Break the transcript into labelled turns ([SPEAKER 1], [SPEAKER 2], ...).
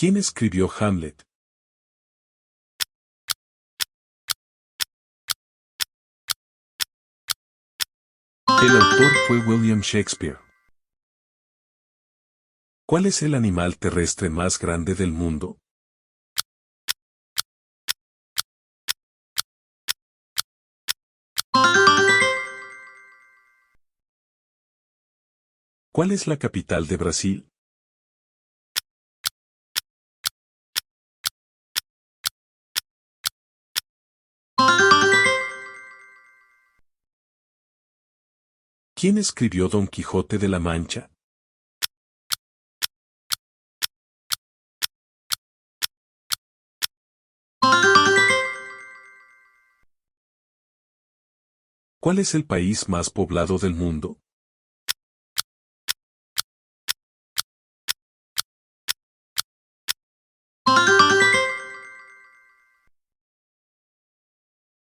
[SPEAKER 1] ¿Quién escribió Hamlet? El autor fue William Shakespeare. ¿Cuál es el animal terrestre más grande del mundo? ¿Cuál es la capital de Brasil? ¿Quién escribió Don Quijote de la Mancha? ¿Cuál es el país más poblado del mundo?